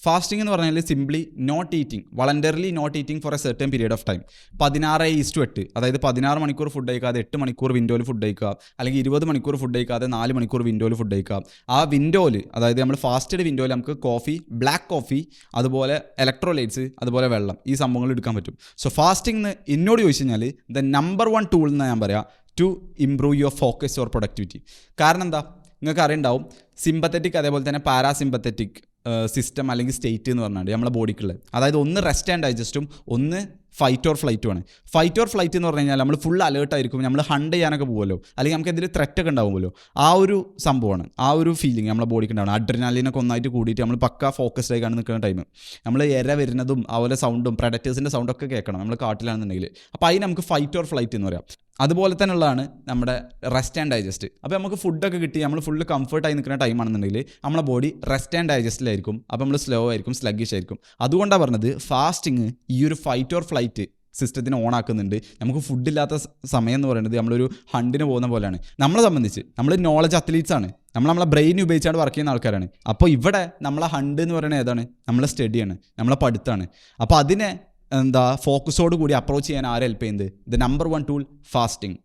Fasting എന്ന് പറഞ്ഞാൽ simply not eating, voluntarily not eating for a certain period of time. 16:8, അതായത് 16 മണിക്കൂർ food കഴിക്കാതെ 8 മണിക്കൂർ വിൻഡോയിൽ ഫുഡ് കഴിക്കുക, അല്ലെങ്കിൽ 20 മണിക്കൂർ ഫുഡ് കഴിക്കാതെ 4 മണിക്കൂർ വിൻഡോയിൽ ഫുഡ് കഴിക്കുക. ആ വിൻഡോയിൽ, അതായത് നമ്മൾ ഫാസ്റ്റഡ് വിൻഡോയിൽ നമുക്ക് കോഫി, ബ്ലാക്ക് കോഫി, അതുപോലെ ഇലക്ട്രോലൈറ്റ്സ്, അതുപോലെ വെള്ളം, ഈ സംഭവങ്ങൾ എടുക്കാൻ പറ്റും. സോ ഫാസ്റ്റിംഗ് എന്നോട് ചോദിച്ചു കഴിഞ്ഞാൽ ദ നമ്പർ 1 ടൂൾ എന്ന് ഞാൻ പറയാം to improve your focus or productivity. കാരണം എന്താ, നിങ്ങൾക്ക് അറിയുണ്ടാവും സിമ്പത്തറ്റിക് അതേപോലെ തന്നെ പാരാസിമ്പത്തറ്റിക് സിസ്റ്റം അല്ലെങ്കിൽ സ്റ്റേറ്റ് എന്ന് പറഞ്ഞാൽ നമ്മളെ ബോഡിക്കുള്ളത്. അതായത് ഒന്ന് റെസ്റ്റ് ആൻഡ് ഡൈജസ്റ്റും ഒന്ന് ഫൈറ്റ് ഓർ ഫ്ലൈറ്റുമാണ്. ഫൈറ്റ് ഓർ ഫ്ലൈറ്റ് എന്ന് പറഞ്ഞു കഴിഞ്ഞാൽ നമ്മൾ ഫുൾ അലേർട്ടായിരിക്കും, നമ്മൾ ഹണ്ട് ചെയ്യാനൊക്കെ പോകുമല്ലോ, അല്ലെങ്കിൽ നമുക്ക് എന്തെങ്കിലും ത്രെറ്റ് ഒക്കെ ഉണ്ടാവുമല്ലോ, ആ ഒരു സംഭവമാണ്, ആ ഒരു ഫീലിംഗ് നമ്മളെ ബോഡിക്ക് ഉണ്ടാവണം. അഡ്രിനാലിനൊക്കെ ഒന്നായിട്ട് കൂടിയിട്ട് നമ്മൾ പക്ക ഫോക്കസ്ഡ് ആയിക്കാണ് നിൽക്കുന്ന ടൈം. നമ്മൾ ഇര വരുന്നതും അതുപോലെ സൗണ്ടും പ്രഡക്റ്റേഴ്സിൻ്റെ സൗണ്ടൊക്കെ കേൾക്കണം നമ്മൾ കാട്ടിലാണെന്നുണ്ടെങ്കിൽ. അപ്പോൾ അതിന് നമുക്ക് ഫൈറ്റ് ഓർ ഫ്ലൈറ്റ് എന്ന് പറയാം. അതുപോലെ തന്നെ ഉള്ളതാണ് നമ്മുടെ റെസ്റ്റ് ആൻഡ് ഡൈജസ്റ്റ്. അപ്പോൾ നമുക്ക് ഫുഡൊക്കെ കിട്ടി നമ്മൾ ഫുള്ള് കംഫർട്ടായി നിൽക്കുന്ന ടൈമാണെന്നുണ്ടെങ്കിൽ നമ്മളെ ബോഡി റെസ്റ്റ് ആൻഡ് ഡൈജസ്റ്റിലായിരിക്കും. അപ്പോൾ നമ്മൾ സ്ലോ ആയിരിക്കും, സ്ലഗ്ഗിഷ് ആയിരിക്കും. അതുകൊണ്ടാണ് പറഞ്ഞത് ഫാസ്റ്റിങ് ഈ ഒരു ഫൈറ്റ് ഓർ ഫ്ലൈറ്റ് സിസ്റ്റത്തിന് ഓൺ ആക്കുന്നുണ്ട്. നമുക്ക് ഫുഡില്ലാത്ത സമയം എന്ന് പറയുന്നത് നമ്മളൊരു ഹണ്ടിന് പോകുന്ന പോലെയാണ്. നമ്മളെ സംബന്ധിച്ച് നമ്മൾ നോളജ് അത്ലീറ്റ്സ് ആണ്, നമ്മളെ ബ്രെയിൻ ഉപയോഗിച്ചാണ് വർക്ക് ചെയ്യുന്ന ആൾക്കാരാണ്. അപ്പോൾ ഇവിടെ നമ്മളെ ഹണ്ട് എന്ന് പറയുന്നത് ഏതാണ്, നമ്മളെ സ്റ്റഡിയാണ്, നമ്മളെ പഠിത്തമാണ്. അപ്പോൾ അതിനെ ഫോക്കസോട് കൂടി അപ്രോച്ച് ചെയ്യാൻ ആരെ ഹെൽപ്പ് ചെയ്യുന്നത്? The number 1 tool fasting.